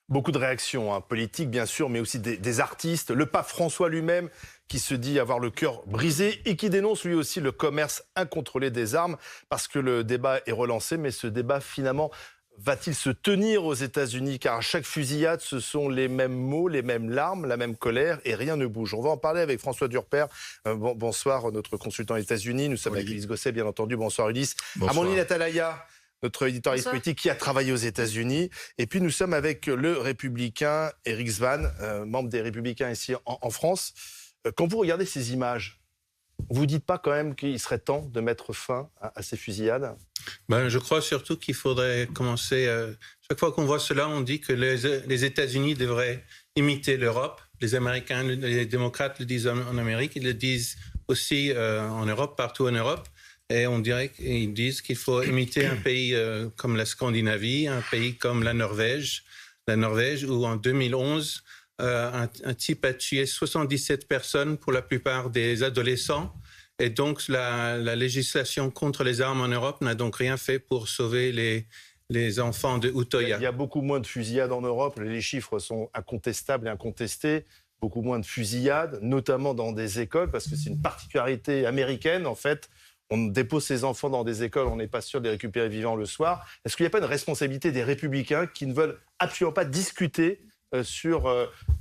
Beaucoup de réactions politiques, bien sûr, mais aussi des artistes. Le pape François lui-même, qui se dit avoir le cœur brisé et qui dénonce lui aussi le commerce incontrôlé des armes, parce que le débat est relancé. Mais ce débat, finalement, va-t-il se tenir aux États-Unis? Car à chaque fusillade, ce sont les mêmes mots, les mêmes larmes, la même colère, et rien ne bouge. On va en parler avec François Durper. Bonsoir, notre consultant aux États-Unis. Nous sommes avec Ulysse Gosset, bien entendu. Bonsoir, Ulysse. Amandine Atalaya, notre éditorialiste politique qui a travaillé aux États-Unis. Et puis nous sommes avec le républicain Éric Svane, membre des Républicains ici en France. Quand vous regardez ces images, vous dites pas quand même qu'il serait temps de mettre fin à ces fusillades? Je crois surtout qu'il faudrait commencer... chaque fois qu'on voit cela, on dit que les États-Unis devraient imiter l'Europe. Les Américains, les démocrates le disent en Amérique, ils le disent aussi en Europe, partout en Europe. Et on dirait qu'ils disent qu'il faut imiter un pays comme la Scandinavie, un pays comme la Norvège où en 2011, un type a tué 77 personnes, pour la plupart des adolescents. Et donc la législation contre les armes en Europe n'a donc rien fait pour sauver les enfants de Utoya. Il y a beaucoup moins de fusillades en Europe, les chiffres sont incontestables et incontestés. Beaucoup moins de fusillades, notamment dans des écoles, parce que c'est une particularité américaine en fait. On dépose ses enfants dans des écoles, on n'est pas sûr de les récupérer vivants le soir. Est-ce qu'il n'y a pas une responsabilité des Républicains qui ne veulent absolument pas discuter sur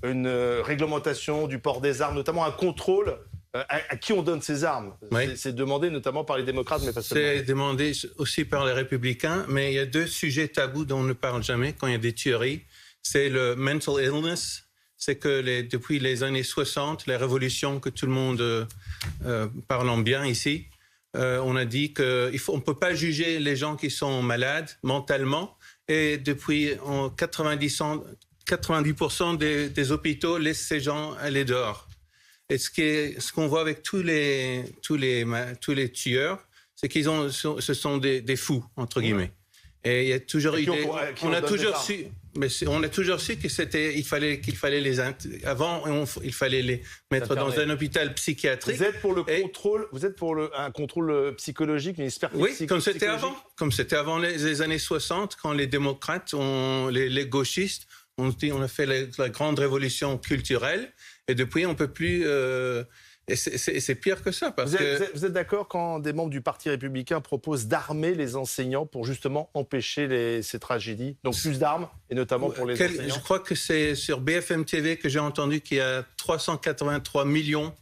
une réglementation du port des armes, notamment un contrôle à qui on donne ces armes? Oui. C'est demandé notamment par les démocrates, mais pas seulement. C'est demandé aussi par les Républicains, mais il y a deux sujets tabous dont on ne parle jamais quand il y a des tueries. C'est le mental illness. C'est que depuis les années 60, les révolutions que tout le monde parle en bien ici, on a dit qu'on ne peut pas juger les gens qui sont malades mentalement. Et depuis 90% des hôpitaux laissent ces gens aller dehors. Et ce qu'on voit avec tous les tueurs, c'est ce sont des fous, entre guillemets. Et il y a toujours eu on a toujours su, qu'il fallait il fallait les mettre dans un hôpital psychiatrique. Vous êtes pour le contrôle, un contrôle psychologique, une expertise psychologique. Oui, comme c'était avant les années 60, quand les démocrates, les gauchistes, on a fait la grande révolution culturelle, et depuis on peut plus. Et c'est pire que ça. Vous êtes d'accord quand des membres du Parti républicain proposent d'armer les enseignants pour justement empêcher ces tragédies? Donc plus d'armes, et notamment pour les enseignants. Je crois que c'est sur BFM TV que j'ai entendu qu'il y a 383 millions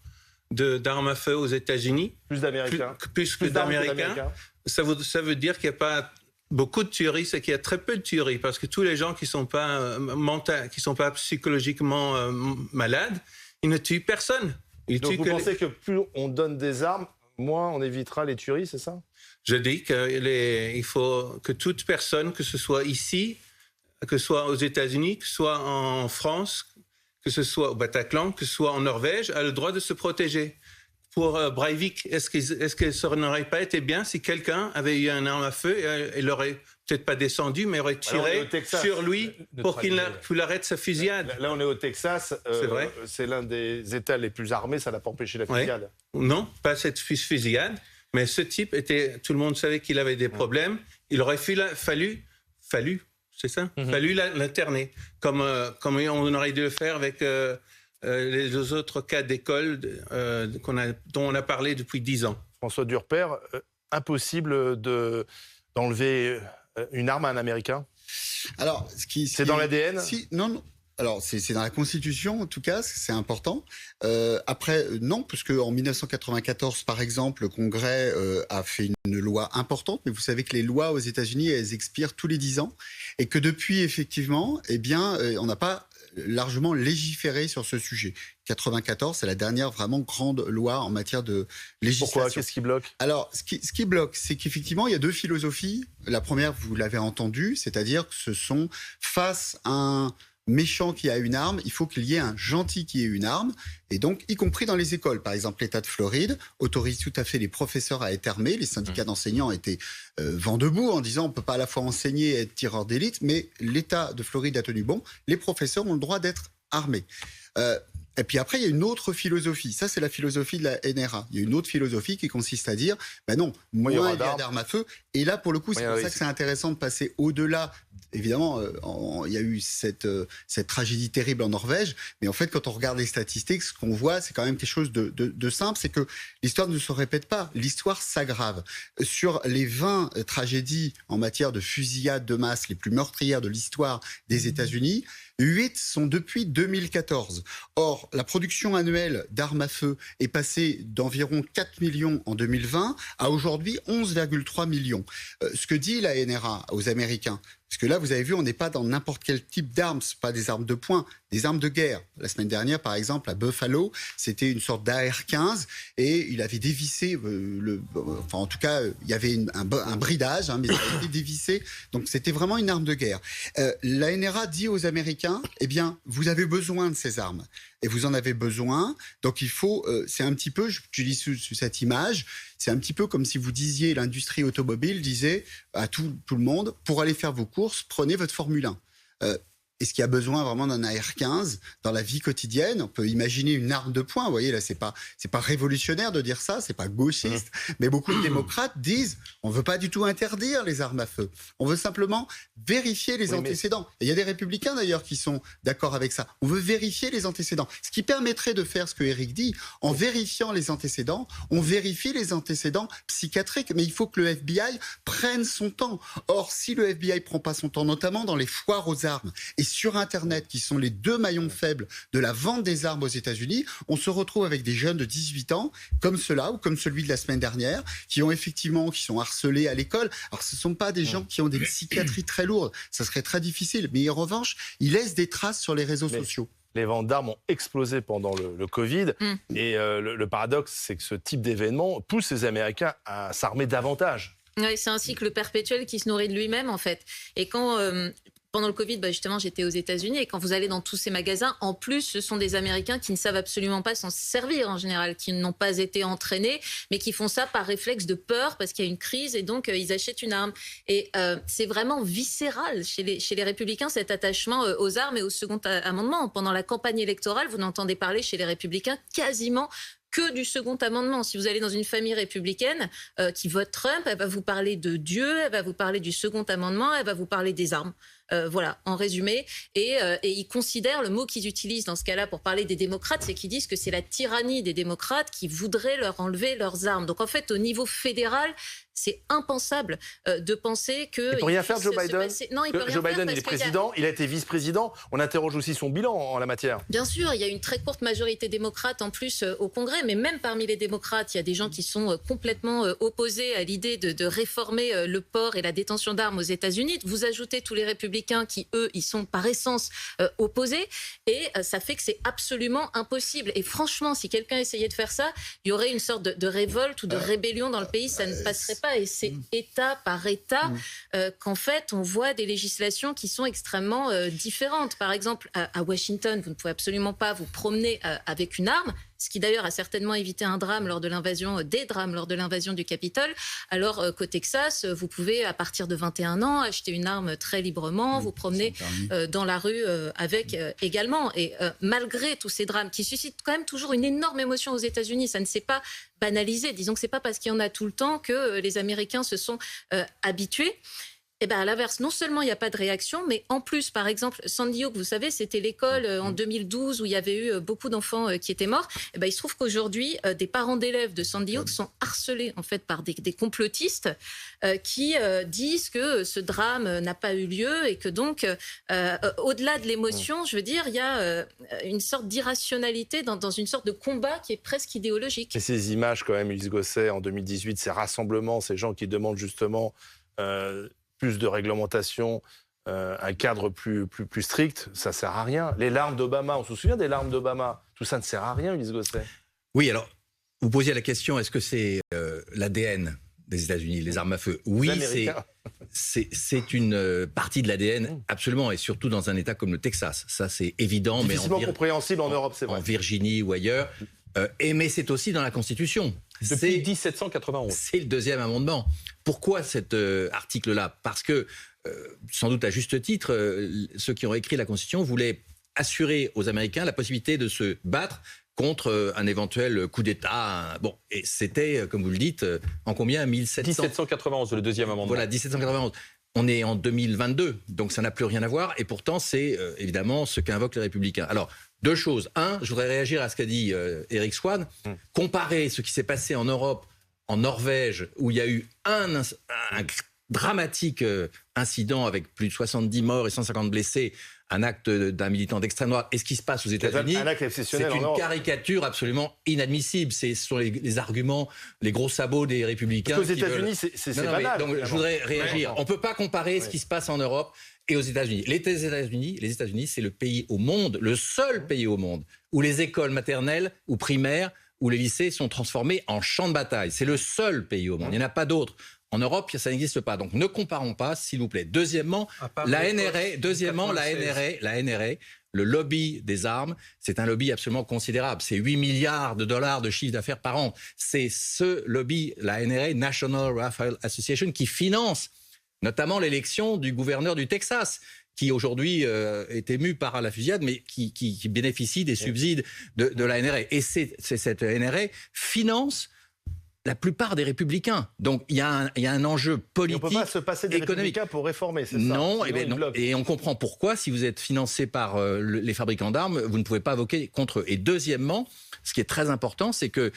d'armes à feu aux États-Unis. Plus d'Américains. Plus d'Américains. Ça veut dire qu'il n'y a pas beaucoup de tueries, c'est qu'il y a très peu de tueries, parce que tous les gens qui sont pas psychologiquement malades, ils ne tuent personne. Donc vous pensez que plus on donne des armes, moins on évitera les tueries, c'est ça? Je dis qu'il faut que toute personne, que ce soit ici, que ce soit aux États-Unis, que ce soit en France, que ce soit au Bataclan, que ce soit en Norvège, a le droit de se protéger. Pour Breivik, est-ce que ça n'aurait pas été bien si quelqu'un avait eu une arme à feu et il aurait peut-être pas descendu, mais aurait tiré sur lui pour qu'il arrête sa fusillade? Là, on est au Texas. C'est vrai. C'est l'un des États les plus armés. Ça n'a pas empêché la fusillade. Ouais. Non, pas cette fusillade. Mais ce type tout le monde savait qu'il avait des problèmes. Il aurait fallu, c'est ça? Fallu l'interner. Comme on aurait dû le faire avec les autres cas d'école dont on a parlé depuis 10 ans. François Durper, impossible d'enlever une arme à un Américain? Alors, c'est dans l'ADN? Non. Alors, c'est dans la Constitution, en tout cas, c'est important. Après, non, parce qu'en 1994, par exemple, le Congrès a fait une loi importante, mais vous savez que les lois aux États-Unis, elles expirent tous les 10 ans, et que depuis, effectivement, on n'a pas largement légiféré sur ce sujet. 94, c'est la dernière vraiment grande loi en matière de législation. Pourquoi? Qu'est-ce qui bloque? Alors, ce qui bloque, c'est qu'effectivement, il y a deux philosophies. La première, vous l'avez entendu, c'est-à-dire que ce sont face à un méchant qui a une arme, il faut qu'il y ait un gentil qui ait une arme, et donc y compris dans les écoles. Par exemple, l'État de Floride autorise tout à fait les professeurs à être armés. Les syndicats d'enseignants étaient vent debout en disant on ne peut pas à la fois enseigner et être tireur d'élite, mais l'État de Floride a tenu bon, les professeurs ont le droit d'être armés. Et puis après, il y a une autre philosophie. Ça, c'est la philosophie de la NRA. Il y a une autre philosophie qui consiste à dire, non, moins il y a d'armes à feu. Et là, pour le coup, c'est pour ça que c'est intéressant de passer au-delà évidemment, il y a eu cette tragédie terrible en Norvège, mais en fait, quand on regarde les statistiques, ce qu'on voit, c'est quand même quelque chose de simple, c'est que l'histoire ne se répète pas, l'histoire s'aggrave. Sur les 20 tragédies en matière de fusillades de masse les plus meurtrières de l'histoire des États-Unis, 8 sont depuis 2014. Or, la production annuelle d'armes à feu est passée d'environ 4 millions en 2020 à aujourd'hui 11,3 millions. Ce que dit la NRA aux Américains, parce que là, vous avez vu, on n'est pas dans n'importe quel type d'armes, ce pas des armes de poing, des armes de guerre. La semaine dernière, par exemple, à Buffalo, c'était une sorte d'AR-15 et il avait dévissé, en tout cas, il y avait un bridage, mais il avait été dévissé. Donc, c'était vraiment une arme de guerre. La NRA dit aux Américains, eh bien, vous avez besoin de ces armes. Et vous en avez besoin. Donc, il faut, c'est un petit peu, j'utilise cette image, c'est un petit peu comme si vous disiez, l'industrie automobile disait à tout le monde, pour aller faire vos courses, prenez votre Formule 1. Est-ce qu'il y a besoin vraiment d'un AR-15 dans la vie quotidienne? On peut imaginer une arme de poing. Vous voyez, là, c'est pas révolutionnaire de dire ça, c'est pas gauchiste. Mais beaucoup de démocrates disent, on veut pas du tout interdire les armes à feu. On veut simplement vérifier les antécédents. Et il y a des républicains, d'ailleurs, qui sont d'accord avec ça. On veut vérifier les antécédents. Ce qui permettrait de faire ce que Eric dit, en vérifiant les antécédents, on vérifie les antécédents psychiatriques. Mais il faut que le FBI prenne son temps. Or, si le FBI prend pas son temps, notamment dans les foires aux armes, et sur Internet, qui sont les deux maillons faibles de la vente des armes aux États-Unis, on se retrouve avec des jeunes de 18 ans, comme ceux-là, ou comme celui de la semaine dernière, qui sont harcelés à l'école. Alors, ce ne sont pas des gens qui ont des psychiatries très lourdes. Ça serait très difficile. Mais en revanche, ils laissent des traces sur les réseaux sociaux. Les ventes d'armes ont explosé pendant le Covid. Et le paradoxe, c'est que ce type d'événement pousse les Américains à s'armer davantage. Oui, c'est un cycle perpétuel qui se nourrit de lui-même, en fait. Et quand... Pendant le Covid, justement, j'étais aux États-Unis et quand vous allez dans tous ces magasins, en plus, ce sont des Américains qui ne savent absolument pas s'en servir en général, qui n'ont pas été entraînés, mais qui font ça par réflexe de peur parce qu'il y a une crise et donc ils achètent une arme. Et c'est vraiment viscéral chez les Républicains cet attachement aux armes et au second amendement. Pendant la campagne électorale, vous n'entendez parler chez les Républicains quasiment que du second amendement. Si vous allez dans une famille républicaine qui vote Trump, elle va vous parler de Dieu, elle va vous parler du second amendement, elle va vous parler des armes. Voilà, en résumé. Et ils considèrent, le mot qu'ils utilisent dans ce cas-là pour parler des démocrates, c'est qu'ils disent que c'est la tyrannie des démocrates qui voudraient leur enlever leurs armes. Donc en fait, au niveau fédéral, c'est impensable de penser que... Il peut rien faire, Joe Biden. Non, il peut rien Joe faire Biden, il est président, il a été vice-président. On interroge aussi son bilan en la matière. Bien sûr, il y a une très courte majorité démocrate en plus au Congrès, mais même parmi les démocrates, il y a des gens qui sont complètement opposés à l'idée de réformer le port et la détention d'armes aux États-Unis. Vous ajoutez tous les républicains qui, eux, ils sont par essence opposés, et ça fait que c'est absolument impossible. Et franchement, si quelqu'un essayait de faire ça, il y aurait une sorte de révolte ou de rébellion dans le pays, ça ne passerait pas. Et c'est État par État qu'en fait, on voit des législations qui sont extrêmement différentes. Par exemple, à Washington, vous ne pouvez absolument pas vous promener avec une arme, ce qui d'ailleurs a certainement évité des drames lors de l'invasion du Capitole. Alors qu'au Texas, vous pouvez, à partir de 21 ans, acheter une arme très librement, vous promener dans la rue avec également. Et malgré tous ces drames qui suscitent quand même toujours une énorme émotion aux États-Unis, ça ne s'est pas banalisé. Disons que c'est pas parce qu'il y en a tout le temps que les Américains se sont habitués. Eh ben à l'inverse, non seulement il n'y a pas de réaction, mais en plus, par exemple, Sandy Hook, vous savez, c'était l'école en 2012 où il y avait eu beaucoup d'enfants qui étaient morts. Eh ben, il se trouve qu'aujourd'hui, des parents d'élèves de Sandy Hook sont harcelés en fait par des complotistes qui disent que ce drame n'a pas eu lieu et que donc, au-delà de l'émotion, je veux dire, il y a une sorte d'irrationalité dans une sorte de combat qui est presque idéologique. Et ces images, quand même, Ulysse Gosset, en 2018, ces rassemblements, ces gens qui demandent justement... plus de réglementation, un cadre plus strict, ça ne sert à rien. Les larmes d'Obama, on se souvient des larmes d'Obama, tout ça ne sert à rien, Ulysse Gosset. Oui, alors, vous posiez la question, est-ce que c'est l'ADN des États-Unis, les armes à feu? Oui, c'est une partie de l'ADN, absolument, et surtout dans un État comme le Texas. Ça, c'est évident. Difficilement compréhensible en Europe, c'est vrai. En Virginie ou ailleurs. Mais c'est aussi dans la Constitution. Depuis 1791. C'est le deuxième amendement. Pourquoi cet article-là? Parce que, sans doute à juste titre, ceux qui ont écrit la Constitution voulaient assurer aux Américains la possibilité de se battre contre un éventuel coup d'État. Bon, et c'était, comme vous le dites, en combien? 1791, le deuxième amendement. Voilà, 1791. On est en 2022, donc ça n'a plus rien à voir. Et pourtant, c'est évidemment ce qu'invoquent les Républicains. Alors, deux choses. Un, je voudrais réagir à ce qu'a dit Eric Swan. Comparer ce qui s'est passé en Europe, en Norvège, où il y a eu un dramatique incident avec plus de 70 morts et 150 blessés, un acte d'un militant d'extrême droite, et ce qui se passe aux États-Unis, c'est une caricature absolument inadmissible. Ce sont les arguments, les gros sabots des Républicains. Parce qu'aux États-Unis, c'est banal. Donc, je voudrais réagir. On ne peut pas comparer ce qui se passe en Europe et aux États-Unis. Les États-Unis, c'est le pays au monde, le seul pays au monde, où les écoles maternelles ou primaires, où les lycées sont transformés en champs de bataille. C'est le seul pays au monde. Il n'y en a pas d'autres. En Europe, ça n'existe pas. Donc, ne comparons pas, s'il vous plaît. Deuxièmement, la NRA, le lobby des armes, c'est un lobby absolument considérable. C'est 8 milliards de dollars de chiffre d'affaires par an. C'est ce lobby, la NRA, National Rifle Association, qui finance notamment l'élection du gouverneur du Texas, qui aujourd'hui est ému par la fusillade, mais qui bénéficie des subsides de la NRA. Et cette NRA finance la plupart des républicains. Donc il y a un enjeu politique, économique. On ne peut pas se passer des républicains pour réformer, c'est ça? Non, et on comprend pourquoi, si vous êtes financé par les fabricants d'armes, vous ne pouvez pas voter contre eux. Et deuxièmement, ce qui est très important, c'est que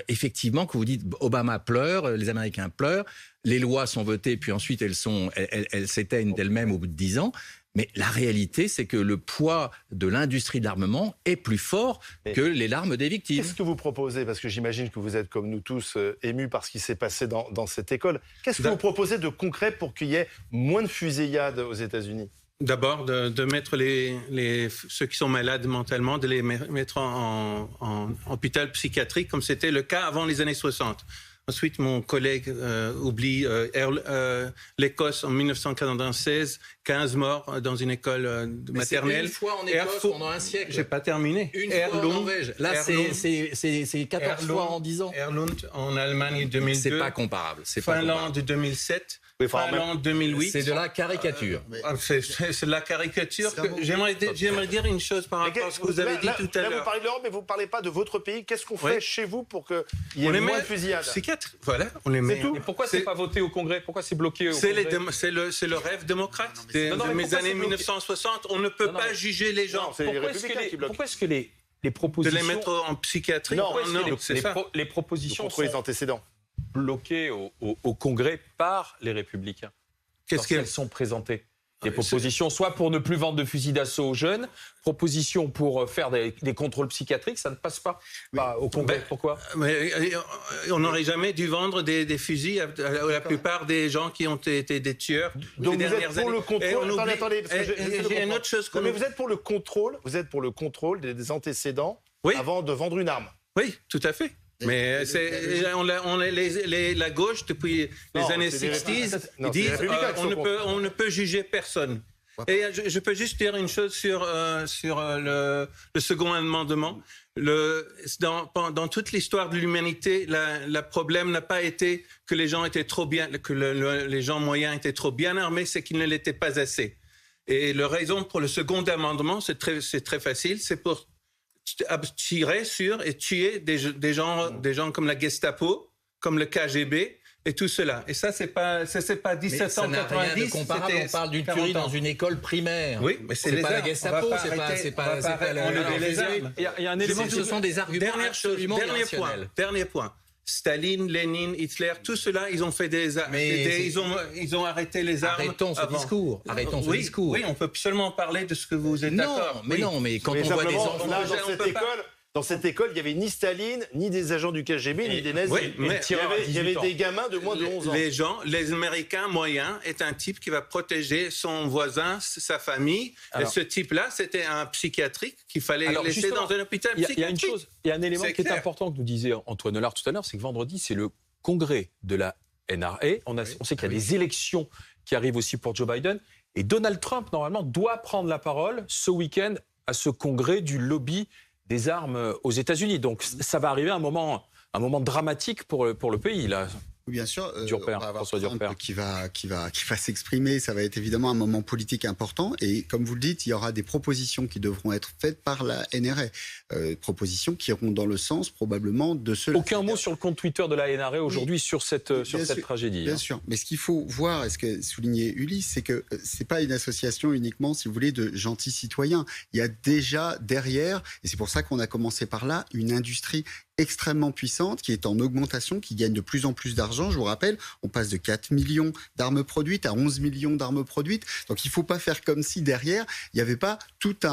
effectivement, que vous dites Obama pleure, les Américains pleurent, les lois sont votées, puis ensuite elles s'éteignent d'elles-mêmes au bout de 10 ans. Mais la réalité, c'est que le poids de l'industrie de l'armement est plus fort que les larmes des victimes. Qu'est-ce que vous proposez? Parce que j'imagine que vous êtes, comme nous tous, émus par ce qui s'est passé dans cette école. Qu'est-ce que vous proposez de concret pour qu'il y ait moins de fusillades aux États-Unis? D'abord, de mettre ceux qui sont malades mentalement, de les mettre en hôpital psychiatrique, comme c'était le cas avant les années 60. Ensuite, mon collègue oublie l'Écosse en 1996, 15 morts dans une école maternelle. Une fois en Écosse pendant un siècle. J'ai pas terminé. Une fois en Norvège. Là, c'est 14 fois en 10 ans. Erlund en Allemagne 2002. C'est pas comparable. Finlande 2007. Finlande 2008. C'est de la caricature. C'est de la caricature. J'aimerais dire une chose par rapport à ce que vous avez dit tout à l'heure. Là, vous parlez de l'Europe, mais vous ne parlez pas de votre pays. Qu'est-ce qu'on fait chez vous pour qu'il y ait moins de fusillades? Voilà, on les met. Et pourquoi c'est pas voté au Congrès? Pourquoi c'est bloqué au Congrès? C'est le rêve démocrate de mes années 1960. On ne peut pas juger les gens. C'est les républicains qui bloquent. Pourquoi est-ce que les propositions... De les mettre en psychiatrie? Non, c'est ça. Les propositions contre les antécédents bloquées au Congrès par les républicains. Qu'est-ce qu'elles sont présentées? Des propositions, soit pour ne plus vendre de fusils d'assaut aux jeunes, propositions pour faire des contrôles psychiatriques, ça ne passe pas au Congrès. Pourquoi? On n'aurait jamais dû vendre des fusils à la plupart des gens qui ont été des tueurs. Donc vous êtes pour le contrôle. Attendez, j'ai une autre chose. Mais vous êtes pour le contrôle. Vous êtes pour le contrôle des antécédents avant de vendre une arme. Oui, tout à fait. Mais la gauche, depuis les années 60, ils disent on ne peut juger personne. Et je peux juste dire une chose sur le second amendement. Dans toute l'histoire de l'humanité, le problème n'a pas été que les gens étaient trop bien, que les gens moyens étaient trop bien armés, c'est qu'ils ne l'étaient pas assez. Et la raison pour le second amendement, c'est très facile, c'est pour tirer sur et tuer des gens comme la Gestapo, comme le KGB et tout cela. Et ça, c'est pas 1790. Mais ça n'a rien de comparable. On parle d'une tuerie dans une école primaire. Oui, mais c'est pas la Gestapo, c'est pas les armes. Il y a un élément. Ce sont des arguments absolument irrationnels. Dernier point. Staline, Lénine, Hitler, tout cela, ils ont fait ils ont arrêté les armes. Arrêtons ce discours. Oui, on peut seulement parler de ce que vous êtes d'accord. Mais quand on voit des enfants là, dans cette école, il n'y avait ni Staline, ni des agents du KGB, ni des nazis. Oui, mais il y avait des gamins de moins de 11 ans. Les Américains moyens est un type qui va protéger son voisin, sa famille. Et ce type-là, c'était un psychiatrique qu'il fallait laisser dans un hôpital psychiatrique. Il y a un élément qui est important que nous disait Antoine Hollard tout à l'heure, c'est que vendredi, c'est le congrès de la NRA. On sait qu'il y a des élections qui arrivent aussi pour Joe Biden. Et Donald Trump, normalement, doit prendre la parole ce week-end à ce congrès du lobby des armes aux États-Unis. Donc ça va arriver à un moment dramatique pour le pays, là. Bien sûr, Durper, on va avoir François Trump Durper. qui va s'exprimer. Ça va être évidemment un moment politique important. Et comme vous le dites, il y aura des propositions qui devront être faites par la NRA. Propositions qui iront dans le sens probablement de cela. Aucun mot sur le compte Twitter de la NRA aujourd'hui sur cette tragédie. Bien sûr. Mais ce qu'il faut voir, et ce que soulignait Ulysse, c'est que c'est pas une association uniquement, si vous voulez, de gentils citoyens. Il y a déjà derrière, et c'est pour ça qu'on a commencé par là, une industrie extrêmement puissante, qui est en augmentation, qui gagne de plus en plus d'argent. Je vous rappelle, on passe de 4 millions d'armes produites à 11 millions d'armes produites. Donc il ne faut pas faire comme si derrière, il n'y avait pas toute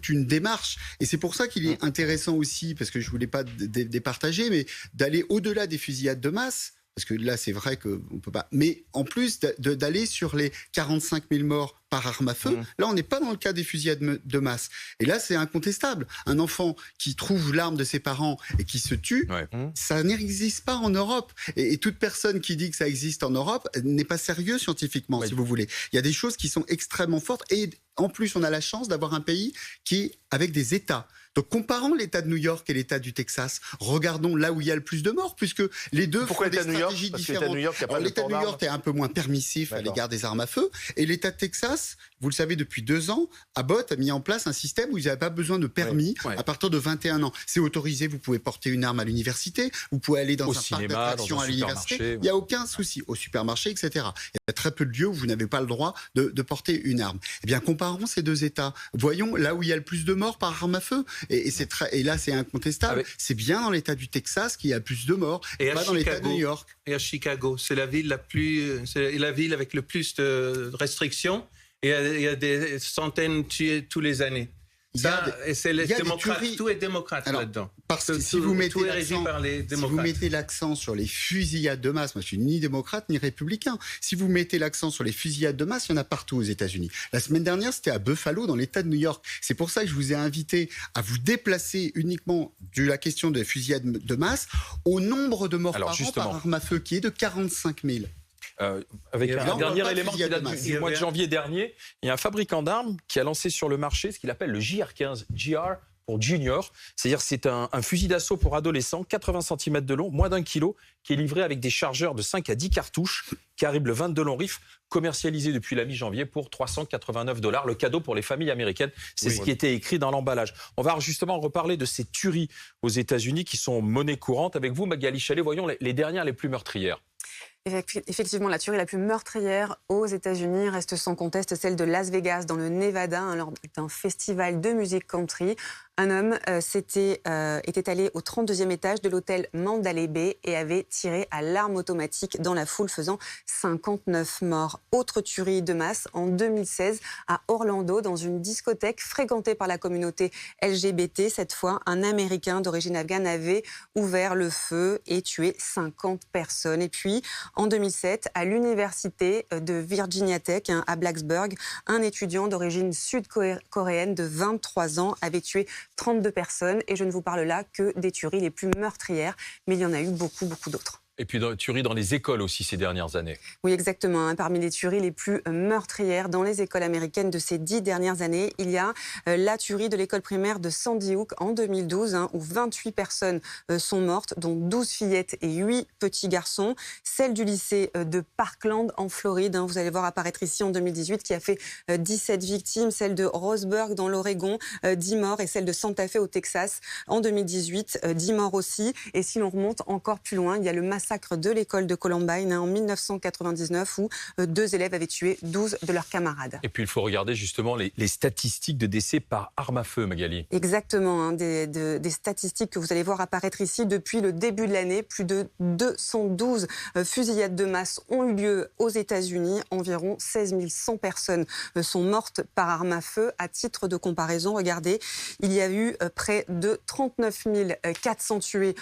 une démarche. Et c'est pour ça qu'il est intéressant aussi, parce que je ne voulais pas départager, mais d'aller au-delà des fusillades de masse. Parce que là, c'est vrai qu'on ne peut pas. Mais en plus d'aller sur les 45 000 morts par arme à feu, là, on n'est pas dans le cas des fusillades de masse. Et là, c'est incontestable. Un enfant qui trouve l'arme de ses parents et qui se tue, ça n'existe pas en Europe. Et toute personne qui dit que ça existe en Europe n'est pas sérieux scientifiquement, si vous voulez. Il y a des choses qui sont extrêmement fortes. Et en plus, on a la chance d'avoir un pays qui est avec des États. Donc, comparons l'État de New York et l'État du Texas. Regardons là où il y a le plus de morts, puisque les deux font des stratégies différentes. L'État de New York est un peu moins permissif à l'égard des armes à feu. Et l'État de Texas, vous le savez, depuis 2 ans, Abbott a mis en place un système où ils n'avaient pas besoin de permis à partir de 21 ans. C'est autorisé, vous pouvez porter une arme à l'université, vous pouvez aller dans un parc d'attractions à l'université. Il n'y a aucun souci. Au supermarché, etc. Il y a très peu de lieux où vous n'avez pas le droit de porter une arme. Eh bien, comparons ces deux États. Voyons là où il y a le plus de morts par arme à feu. Et là, c'est incontestable. C'est bien dans l'État du Texas qu'il y a plus de morts, et pas dans l'État de New York. Et à Chicago, c'est la ville avec le plus de restrictions. Et il y a des centaines tués tous les années. C'est les démocrates, tout est démocrate là-dedans. Parce que si vous mettez l'accent sur les fusillades de masse, moi je suis ni démocrate ni républicain, si vous mettez l'accent sur les fusillades de masse, il y en a partout aux États-Unis. La semaine dernière, c'était à Buffalo, dans l'État de New York. C'est pour ça que je vous ai invité à vous déplacer uniquement de la question des fusillades de masse au nombre de morts par an par arme à feu, qui est de 45 000. Avec un dernier élément qui date du mois de janvier dernier, il y a un fabricant d'armes qui a lancé sur le marché ce qu'il appelle le JR-15, JR pour Junior, c'est-à-dire c'est un fusil d'assaut pour adolescents, 80 cm de long, moins d'1 kilo, qui est livré avec des chargeurs de 5 à 10 cartouches, calibre 22 long rifle, commercialisé depuis la mi-janvier pour $389, le cadeau pour les familles américaines. C'est ce qui était écrit dans l'emballage. On va justement reparler de ces tueries aux États-Unis qui sont monnaie courante. Avec vous, Magali Chalet, voyons les dernières les plus meurtrières. Effectivement, la tuerie la plus meurtrière aux États-Unis reste sans conteste celle de Las Vegas, dans le Nevada, lors d'un festival de musique country. Un homme était allé au 32e étage de l'hôtel Mandalay Bay et avait tiré à l'arme automatique dans la foule, faisant 59 morts. Autre tuerie de masse en 2016 à Orlando, dans une discothèque fréquentée par la communauté LGBT. Cette fois, un Américain d'origine afghane avait ouvert le feu et tué 50 personnes. Et puis, en 2007, à l'université de Virginia Tech, à Blacksburg, un étudiant d'origine sud-coréenne de 23 ans avait tué 32 personnes. Et je ne vous parle là que des tueries les plus meurtrières, mais il y en a eu beaucoup, beaucoup d'autres. Et puis tueries dans les écoles aussi ces dernières années. Oui, exactement. Parmi les tueries les plus meurtrières dans les écoles américaines de ces 10 dernières années, il y a la tuerie de l'école primaire de Sandy Hook en 2012, où 28 personnes sont mortes, dont 12 fillettes et 8 petits garçons. Celle du lycée de Parkland en Floride, vous allez voir apparaître ici en 2018, qui a fait 17 victimes. Celle de Roseburg dans l'Oregon, 10 morts. Et celle de Santa Fe au Texas en 2018, 10 morts aussi. Et si l'on remonte encore plus loin, il y a le massacre de l'école de Columbine en 1999 où 2 élèves avaient tué 12 de leurs camarades. Et puis il faut regarder justement les statistiques de décès par arme à feu, Magali. Exactement, des statistiques que vous allez voir apparaître ici depuis le début de l'année. Plus de 212 fusillades de masse ont eu lieu aux États-Unis. Environ 16 100 personnes sont mortes par arme à feu. À titre de comparaison, regardez, il y a eu près de 39 400 tués